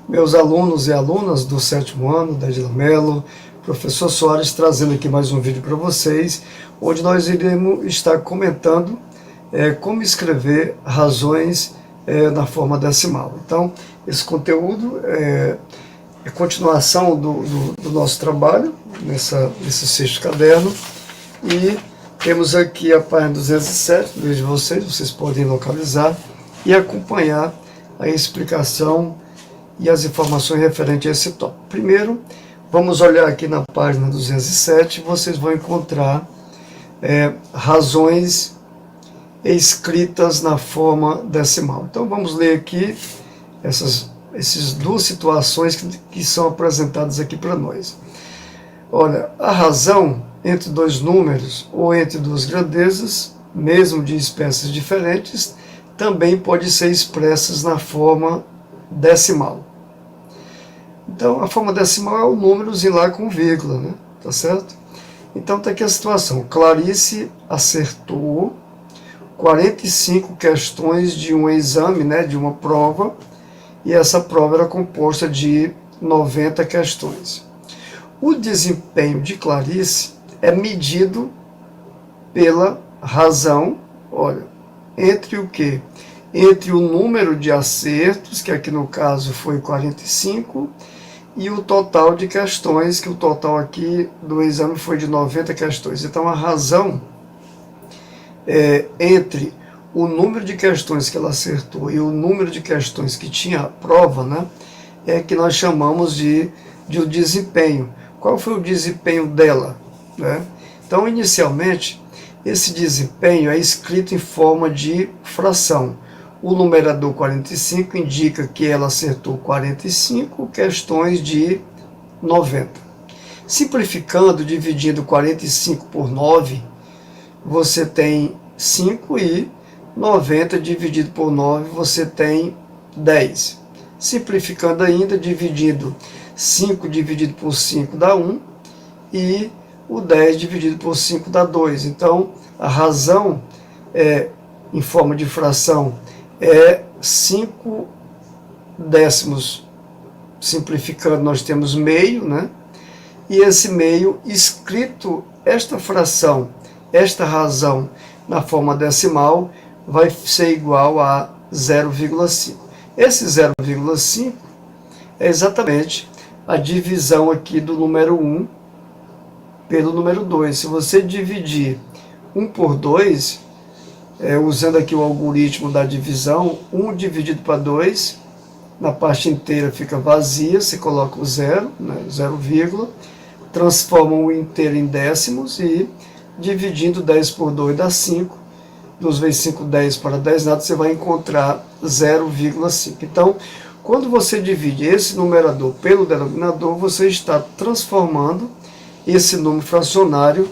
Meus alunos e alunas do 7º ano da Edila Mello, professor Soares trazendo aqui mais um vídeo para vocês, onde nós iremos estar comentando como escrever razões na forma decimal. Então, esse conteúdo é continuação do nosso trabalho nesse sexto caderno, e temos aqui a página 207, vejo vocês podem localizar e acompanhar a explicação e as informações referentes a esse tópico. Primeiro, vamos olhar aqui na página 207, vocês vão encontrar razões escritas na forma decimal. Então vamos ler aqui essas duas situações que são apresentadas aqui para nós. Olha, a razão entre dois números ou entre duas grandezas, mesmo de espécies diferentes, também pode ser expressas na forma decimal. Então, a forma decimal é o númerozinho lá com vírgula, né? Tá certo? Então, tá aqui a situação. Clarice acertou 45 questões de um exame, né? De uma prova, e essa prova era composta de 90 questões. O desempenho de Clarice é medido pela razão, olha, entre o quê? Entre o número de acertos, que aqui no caso foi 45, e o total de questões, que o total aqui do exame foi de 90 questões. Então a razão entre o número de questões que ela acertou e o número de questões que tinha a prova, né, é que nós chamamos de o desempenho. Qual foi o desempenho dela, né? Então, inicialmente, esse desempenho é escrito em forma de fração. O numerador 45 indica que ela acertou 45 questões de 90. Simplificando, dividindo 45 por 9, você tem 5, e 90 dividido por 9, você tem 10. Simplificando ainda, dividindo 5 dividido por 5 dá 1, e o 10 dividido por 5 dá 2. Então, a razão em forma de fração é 5 décimos. Simplificando, nós temos meio, né? E esse meio escrito, esta fração, esta razão na forma decimal, vai ser igual a 0,5. Esse 0,5 é exatamente a divisão aqui do número 1 pelo número 2. Se você dividir 1 por 2, usando aqui o algoritmo da divisão, 1 dividido para 2, na parte inteira fica vazia, você coloca o 0, né, 0, transforma o inteiro em décimos, e dividindo 10 por 2 dá 5, 2 vezes 5, 10 para 10 nada, você vai encontrar 0,5. Então, quando você divide esse numerador pelo denominador, você está transformando esse número fracionário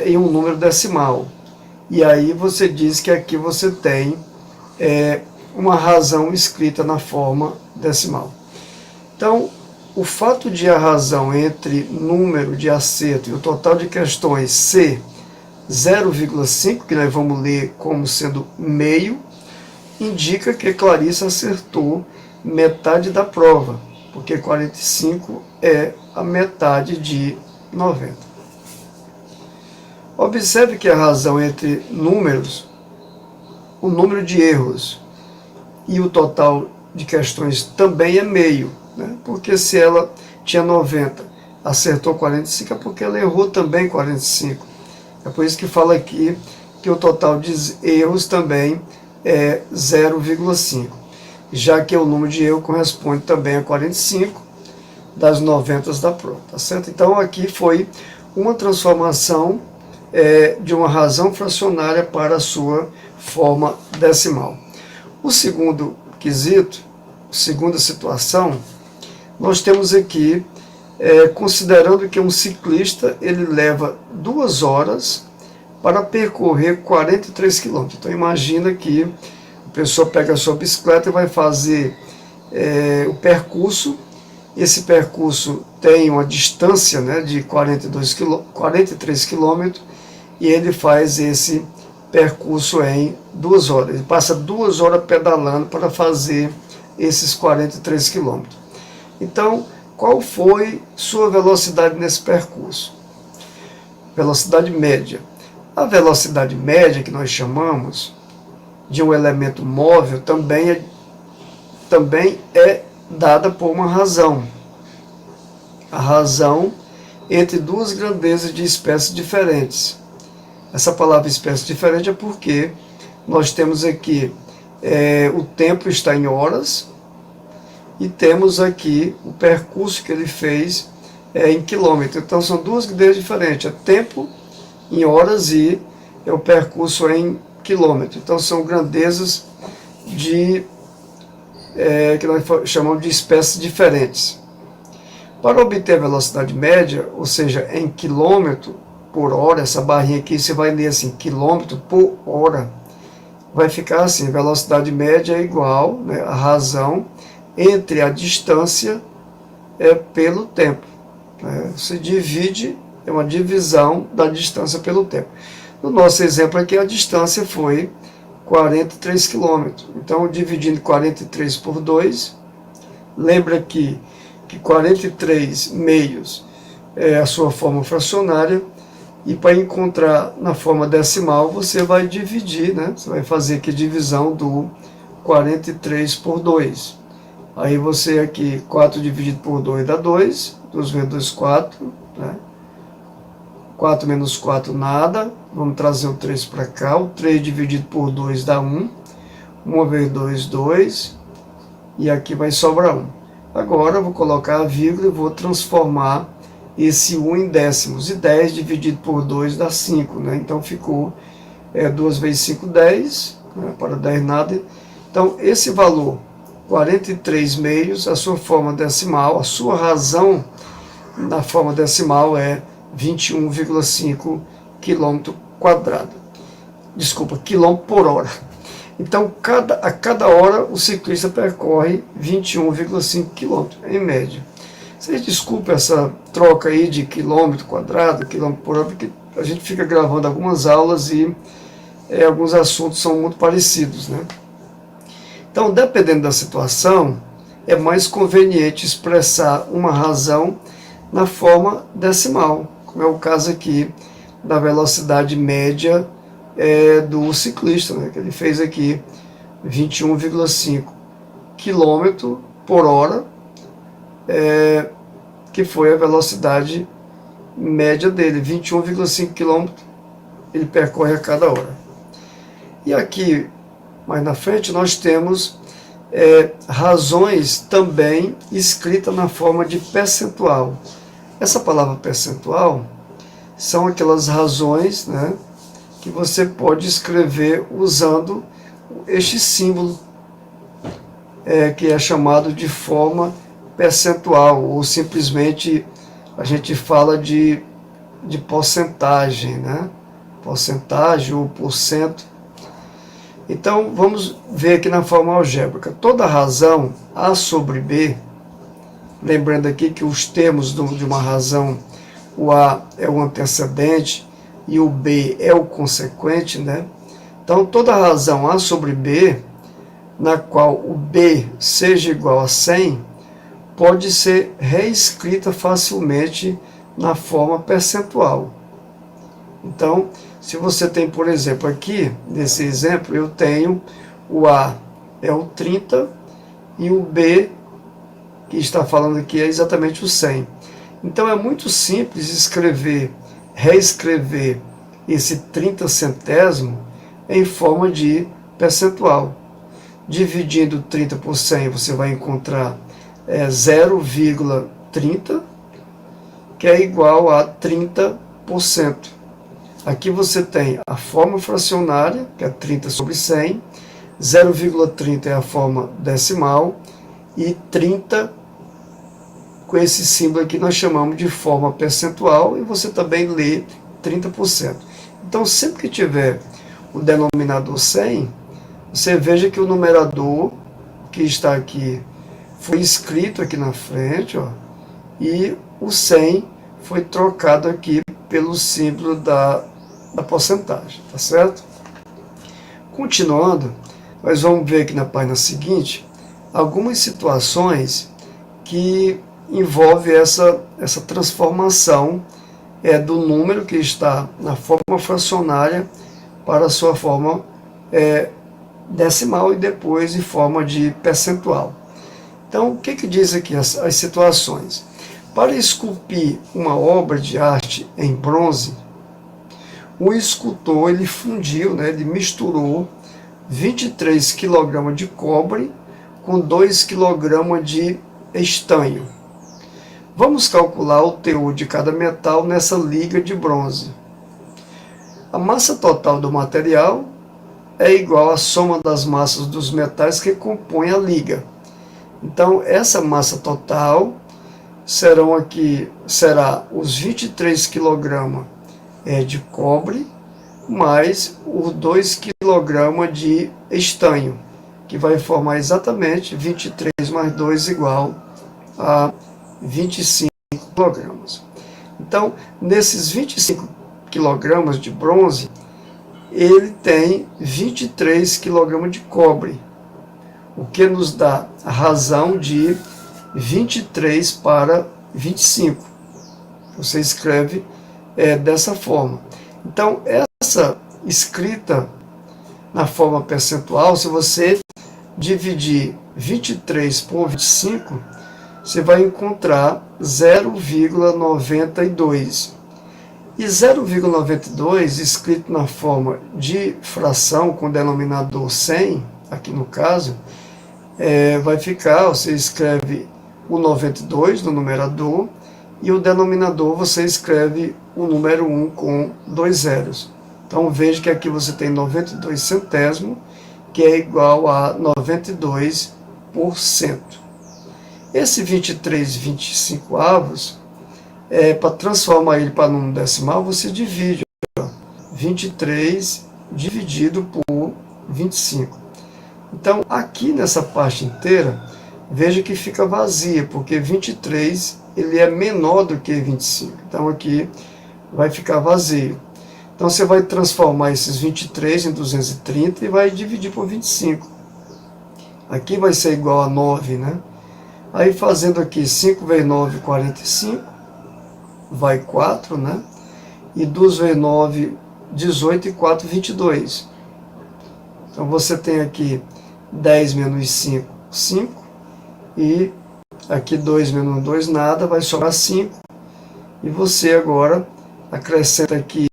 em um número decimal. E aí você diz que aqui você tem uma razão escrita na forma decimal. Então, o fato de a razão entre número de acerto e o total de questões ser 0,5, que nós vamos ler como sendo meio, indica que Clarice acertou metade da prova, porque 45 é a metade de 90. Observe que a razão entre números, o número de erros e o total de questões também é meio, né? Porque se ela tinha 90, acertou 45, é porque ela errou também 45. É por isso que fala aqui que o total de erros também é 0,5, já que o número de erros corresponde também a 45 das 90 da prova, tá certo? Então aqui foi uma transformação de uma razão fracionária para a sua forma decimal. O segundo quesito, a segunda situação, nós temos aqui, considerando que um ciclista ele leva 2 horas para percorrer 43 km. Então imagina que a pessoa pega a sua bicicleta e vai fazer o percurso. Esse percurso tem uma distância, né, de 43 km, e ele faz esse percurso em 2 horas. Ele passa 2 horas pedalando para fazer esses 43 km. Então, qual foi sua velocidade nesse percurso? Velocidade média. A velocidade média, que nós chamamos de um elemento móvel, também é dada por uma razão. A razão entre duas grandezas de espécies diferentes. Essa palavra espécie diferente é porque nós temos aqui o tempo está em horas e temos aqui o percurso que ele fez em quilômetros. Então são duas grandezas diferentes, é tempo em horas e o percurso em quilômetros. Então são grandezas que nós chamamos de espécies diferentes. Para obter a velocidade média, ou seja, em quilômetro por hora, essa barrinha aqui você vai ler assim, quilômetro por hora, vai ficar assim, velocidade média é igual, né, a razão entre a distância pelo tempo. Você divide, é uma divisão da distância pelo tempo. No nosso exemplo aqui, a distância foi 43 km. Então, dividindo 43 por 2, lembra que 43 meios é a sua forma fracionária, e para encontrar na forma decimal, você vai dividir, né? Você vai fazer aqui a divisão do 43 por 2. Aí você aqui, 4 dividido por 2 dá 2, 2 vezes 2, 4, né? 4 menos 4, nada. Vamos trazer o 3 para cá. O 3 dividido por 2 dá 1. 1 vezes 2, 2. E aqui vai sobrar 1. Agora eu vou colocar a vírgula e vou transformar esse 1 em décimos. E 10 dividido por 2 dá 5. Né? Então ficou 2 vezes 5, 10. Né? Para 10, nada. Então esse valor, 43 meios, a sua forma decimal, a sua razão na forma decimal é 21,5 km quadrado. Desculpa, quilômetro por hora. Então, a cada hora o ciclista percorre 21,5 km, em média. Vocês desculpem essa troca aí de quilômetro quadrado, quilômetro por hora, porque a gente fica gravando algumas aulas e alguns assuntos são muito parecidos, né? Então, dependendo da situação, é mais conveniente expressar uma razão na forma decimal, como é o caso aqui da velocidade média do ciclista, né, que ele fez aqui 21,5 km por hora, que foi a velocidade média dele, 21,5 km ele percorre a cada hora. E aqui, mais na frente, nós temos razões também escritas na forma de percentual. Essa palavra percentual são aquelas razões, né, que você pode escrever usando este símbolo, que é chamado de forma percentual, ou simplesmente a gente fala de porcentagem, né? Porcentagem ou porcento. Então, vamos ver aqui na forma algébrica. Toda razão A sobre B, lembrando aqui que os termos de uma razão, o A é o antecedente e o B é o consequente, né? Então, toda razão A sobre B, na qual o B seja igual a 100, pode ser reescrita facilmente na forma percentual. Então, se você tem, por exemplo, aqui, nesse exemplo, eu tenho o A é o 30 e o B, que está falando aqui, é exatamente o 100. Então, é muito simples reescrever esse 30 centésimo em forma de percentual. Dividindo 30 por 100, você vai encontrar 0,30, que é igual a 30%. Aqui você tem a forma fracionária, que é 30 sobre 100, 0,30 é a forma decimal, e 30, com esse símbolo aqui, nós chamamos de forma percentual, e você também lê 30%. Então, sempre que tiver o denominador 100, você veja que o numerador que está aqui foi escrito aqui na frente, ó, e o 100 foi trocado aqui pelo símbolo da porcentagem, tá certo? Continuando, nós vamos ver aqui na página seguinte algumas situações que envolvem essa transformação do número que está na forma fracionária para a sua forma decimal e depois em forma de percentual. Então, o que diz aqui as situações? Para esculpir uma obra de arte em bronze, o escultor ele fundiu, ele misturou 23 kg de cobre com 2 kg de estanho. Vamos calcular o teor de cada metal nessa liga de bronze. A massa total do material é igual à soma das massas dos metais que compõem a liga. Então, essa massa total será os 23 kg de cobre mais os 2 kg de estanho, que vai formar exatamente 23 mais 2 igual a 25 kg. Então, nesses 25 kg de bronze, ele tem 23 kg de cobre, o que nos dá a razão de 23 para 25. Você escreve dessa forma. Então, essa escrita na forma percentual, se você dividir 23 por 25, você vai encontrar 0,92. E 0,92, escrito na forma de fração com denominador 100, aqui no caso, vai ficar, você escreve o 92 no numerador, e o denominador você escreve o número 1 com 2 zeros. Então veja que aqui você tem 92 centésimos, que é igual a 92%. Esse 23/25 avos, para transformar ele para número decimal, você divide 23 dividido por 25. Então, aqui nessa parte inteira, veja que fica vazia, porque 23 ele é menor do que 25. Então, aqui vai ficar vazio. Então, você vai transformar esses 23 em 230 e vai dividir por 25. Aqui vai ser igual a 9, né? Aí, fazendo aqui 5 vezes 9, 45, vai 4, né? E 2 vezes 9, 18 e 4, 22. Então, você tem aqui 10 menos 5, 5. E aqui 2 menos 2, nada, vai sobrar 5. E você agora acrescenta aqui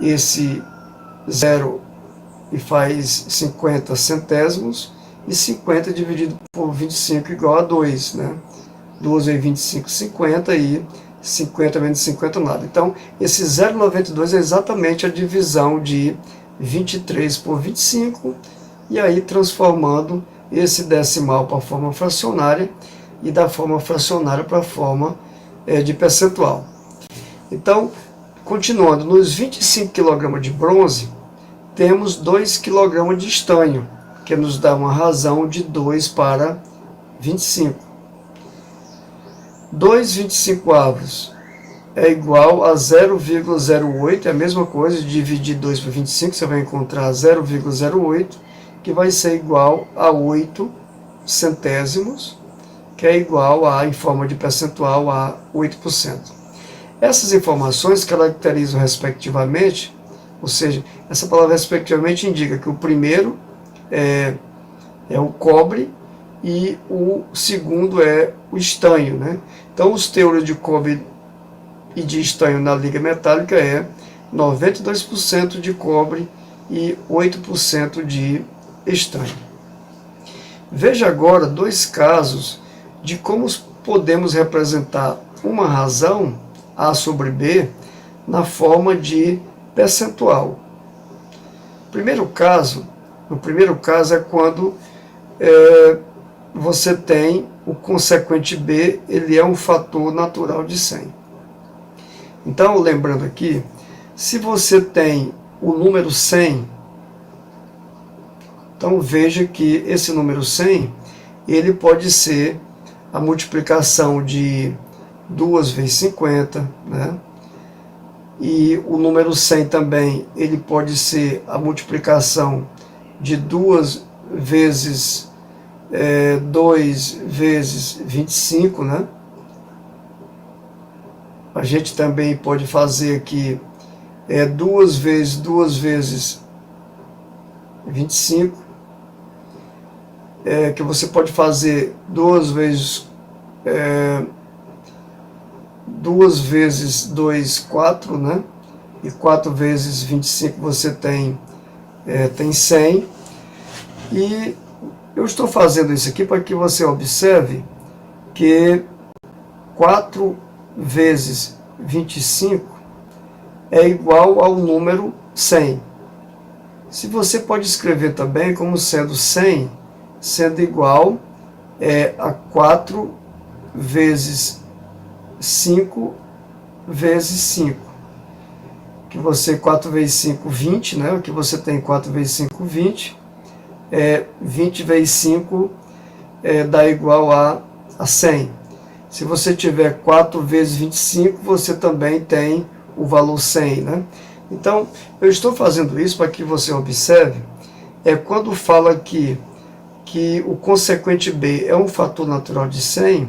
esse 0 e faz 50 centésimos. E 50 dividido por 25 igual a 2, né? 2 vezes 25, 50, e 50 menos 50, nada. Então, esse 0,92 é exatamente a divisão de 23 por 25, e aí transformando esse decimal para a forma fracionária, e da forma fracionária para a forma de percentual. Então, continuando, nos 25 kg de bronze, temos 2 kg de estanho, que nos dá uma razão de 2 para 25. 2/25 avos é igual a 0,08, é a mesma coisa, dividir 2 por 25, você vai encontrar 0,08, que vai ser igual a 8 centésimos, que é igual a, em forma de percentual, a 8%. Essas informações caracterizam respectivamente, ou seja, essa palavra respectivamente indica que o primeiro é o cobre e o segundo é o estanho, né? Então, os teores de cobre e de estanho na liga metálica é 92% de cobre e 8% de estanho. Veja agora dois casos de como podemos representar uma razão, A sobre B, na forma de percentual. No primeiro caso é quando você tem o consequente B, ele é um fator natural de 100. Então, lembrando aqui, se você tem o número 100, então veja que esse número 100, ele pode ser a multiplicação de 2 vezes 50, né? E o número 100 também, ele pode ser a multiplicação de 2 vezes 2 vezes 25, né? A gente também pode fazer aqui 2 vezes 25, que você pode fazer 2 vezes 2, 4, né? E 4 vezes 25 você tem 100. E eu estou fazendo isso aqui para que você observe que 4 vezes 25 é igual ao número 100. Se você pode escrever também como sendo 100, sendo igual a 4 vezes 5 vezes 5. Que você, 4 vezes 5, 20, né? O que você tem 4 vezes 5, 20. 20 vezes 5 dá igual a 100. Se você tiver 4 vezes 25, você também tem o valor 100, né? Então, eu estou fazendo isso para que você observe, quando fala aqui que o consequente B é um fator natural de 100,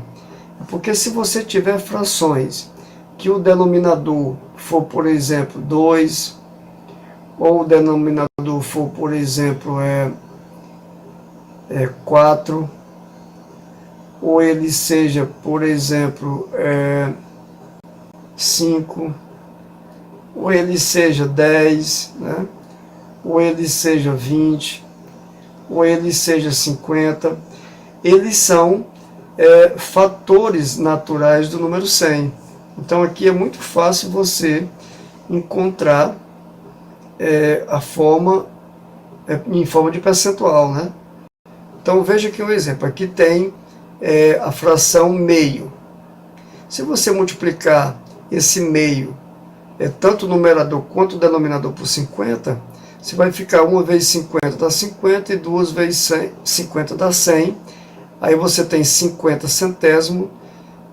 porque se você tiver frações que o denominador for, por exemplo, 2, ou o denominador for, por exemplo, 4, ou ele seja, por exemplo, 5, ou ele seja 10, né? Ou ele seja 20, ou ele seja 50, eles são fatores naturais do número 100. Então aqui é muito fácil você encontrar a forma em forma de percentual, né? Então veja aqui um exemplo. Aqui tem a fração meio. Se você multiplicar esse meio, tanto o numerador quanto o denominador, por 50, você vai ficar 1 vezes 50 dá 50 e 2 vezes 50 dá 100. Aí você tem 50 centésimos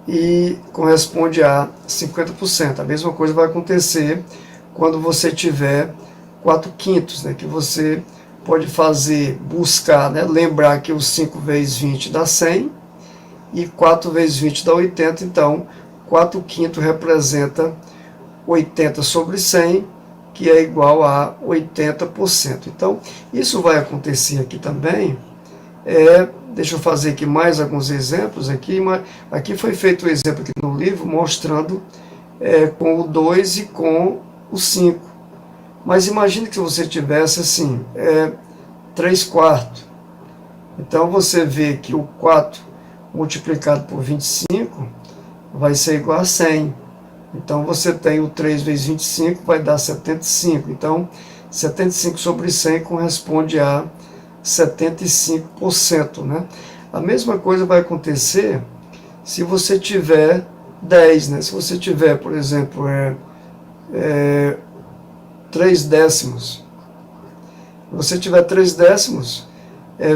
e corresponde a 50%. A mesma coisa vai acontecer quando você tiver 4 quintos, né, que você pode buscar, né, lembrar que o 5 vezes 20 dá 100 e 4 vezes 20 dá 80, então 4 quintos representa 80 sobre 100, que é igual a 80%. Então, isso vai acontecer aqui também. Deixa eu fazer aqui mais alguns exemplos. Aqui foi feito um exemplo aqui no livro, mostrando com o 2 e com o 5. Mas imagine que você tivesse assim, 3 quartos. Então, você vê que o 4 multiplicado por 25 vai ser igual a 100. Então, você tem o 3 vezes 25, vai dar 75. Então, 75 sobre 100 corresponde a 75%, né? A mesma coisa vai acontecer se você tiver 10, né? Se você tiver, por exemplo, 3 décimos. Se você tiver 3 décimos,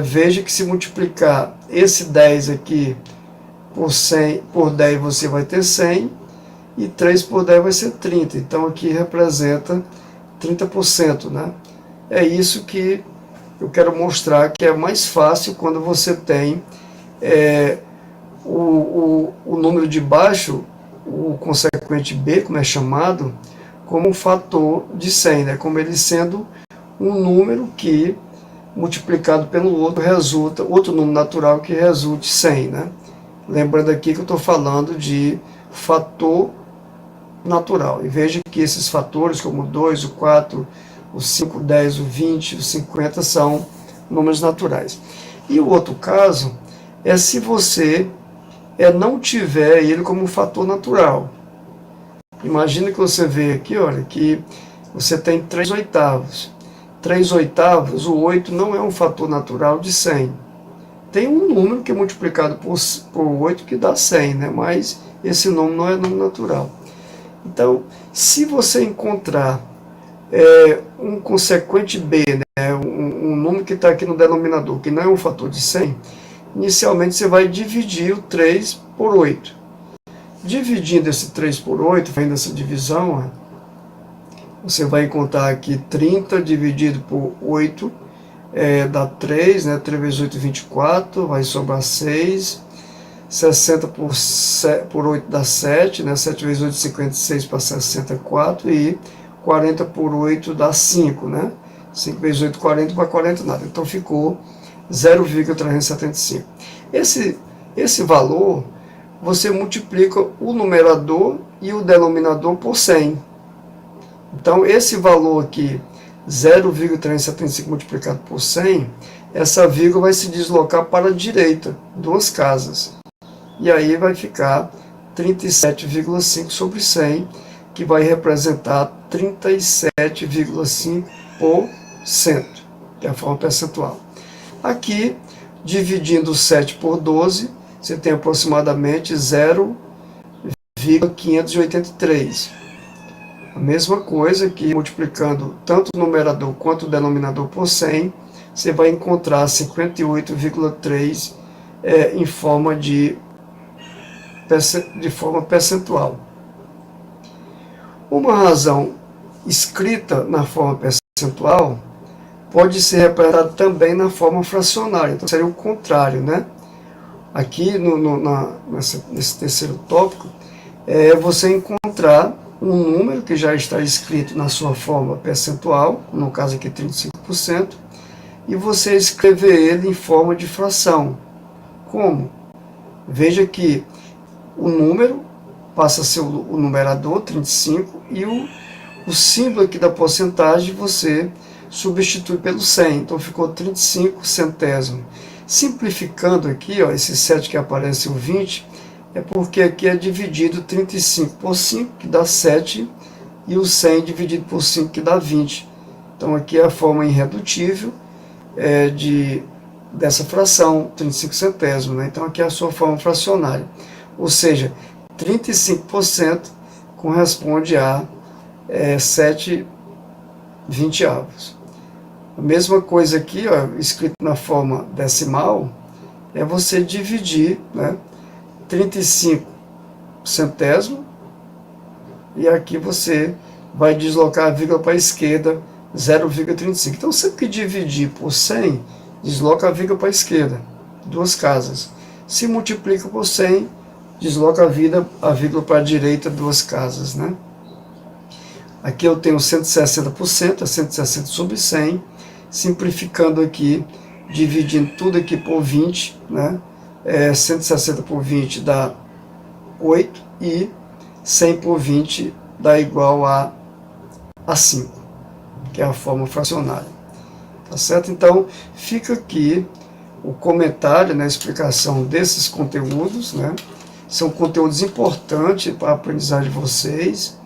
veja que se multiplicar esse 10 aqui por 10, você vai ter 100, e 3 por 10 vai ser 30. Então aqui representa 30%, né? É isso que eu quero mostrar, que é mais fácil quando você tem o número de baixo, o consequente B, como é chamado, como um fator de 100, né? Como ele sendo um número que, multiplicado pelo outro, resulta, outro número natural que resulte 100, né? Lembrando aqui que eu estou falando de fator natural. E veja que esses fatores, como o 2, o 4, o 5, o 10, o 20, o 50, são números naturais. E o outro caso é se você não tiver ele como um fator natural. Imagina que você vê aqui, olha, que você tem 3 oitavos. 3 oitavos, o 8 não é um fator natural de 100. Tem um número que é multiplicado por 8 que dá 100, né? Mas esse número não é número natural. Então, se você encontrar um consequente B, né, um número que está aqui no denominador, que não é um fator de 100, inicialmente você vai dividir o 3 por 8. Dividindo esse 3 por 8, fazendo essa divisão, você vai encontrar aqui 30 dividido por 8, dá 3, né? 3 vezes 8, 24, vai sobrar 6. 60 por 8 dá 7, né? 7 vezes 8, 56 para 64. E 40 por 8 dá 5, né? 5 vezes 8, 40 para 40 nada. Então ficou 0,375. Esse valor, você multiplica o numerador e o denominador por 100. Então, esse valor aqui, 0,375 multiplicado por 100, essa vírgula vai se deslocar para a direita, 2 casas. E aí vai ficar 37,5 sobre 100, que vai representar 37,5%, que é a forma percentual. Aqui, dividindo 7 por 12, você tem aproximadamente 0,583. A mesma coisa que multiplicando tanto o numerador quanto o denominador por 100, você vai encontrar 58,3 em forma de forma percentual. Uma razão escrita na forma percentual pode ser representada também na forma fracionária. Então seria o contrário, né? Aqui nesse terceiro tópico, você encontrar um número que já está escrito na sua forma percentual, no caso aqui 35%, e você escrever ele em forma de fração. Como? Veja que o número passa a ser o numerador, 35, e o símbolo aqui da porcentagem você substitui pelo 100, então ficou 35 centésimos. Simplificando aqui, ó, esse 7 que aparece o 20, é porque aqui é dividido 35 por 5, que dá 7, e o 100 dividido por 5, que dá 20. Então aqui é a forma irredutível dessa fração, 35 centésimos, né? Então aqui é a sua forma fracionária. Ou seja, 35% corresponde a 7 vinteavos. A mesma coisa aqui, ó, escrito na forma decimal, é você dividir, né, 35 centésimos, e aqui você vai deslocar a vírgula para a esquerda, 0,35. Então, sempre que dividir por 100, desloca a vírgula para a esquerda, 2 casas. Se multiplica por 100, desloca a vírgula para a direita, 2 casas, né? Aqui eu tenho 160%, 160 sobre 100, simplificando aqui, dividindo tudo aqui por 20, né? 160 por 20 dá 8, e 100 por 20 dá igual a 5, que é a forma fracionária. Tá certo? Então, fica aqui o comentário, né, a explicação desses conteúdos, né? São conteúdos importantes para a aprendizagem de vocês.